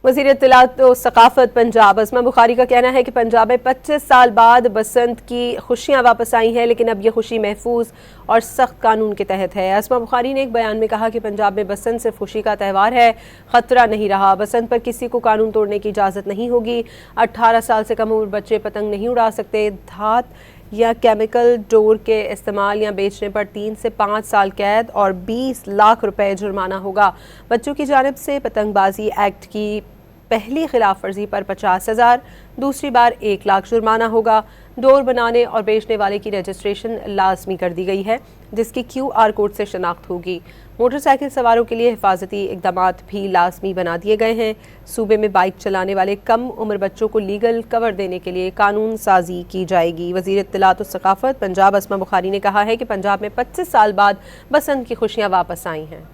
وزیر اطلاعات و ثقافت پنجاب اسما بخاری کا کہنا ہے کہ پنجاب میں 25 سال بعد بسنت کی خوشیاں واپس آئی ہیں، لیکن اب یہ خوشی محفوظ اور سخت قانون کے تحت ہے۔ اسما بخاری نے ایک بیان میں کہا کہ پنجاب میں بسنت صرف خوشی کا تہوار ہے، خطرہ نہیں رہا۔ بسنت پر کسی کو قانون توڑنے کی اجازت نہیں ہوگی۔ 18 سال سے کم عمر بچے پتنگ نہیں اڑا سکتے۔ دھات یا کیمیکل ڈور کے استعمال یا بیچنے پر 3 سے 5 سال قید اور 20 لاکھ روپے جرمانہ ہوگا۔ بچوں کی جانب سے پتنگ بازی ایکٹ کی پہلی خلاف ورزی پر 50,000، دوسری بار 1 لاکھ جرمانہ ہوگا۔ ڈور بنانے اور بیچنے والے کی رجسٹریشن لازمی کر دی گئی ہے، جس کی QR کوڈ سے شناخت ہوگی۔ موٹر سائیکل سواروں کے لیے حفاظتی اقدامات بھی لازمی بنا دیے گئے ہیں۔ صوبے میں بائک چلانے والے کم عمر بچوں کو لیگل کور دینے کے لیے قانون سازی کی جائے گی۔ وزیر اطلاعات و ثقافت پنجاب اسما بخاری نے کہا ہے کہ پنجاب میں 25 سال بعد بسنت کی خوشیاں واپس آئی ہیں۔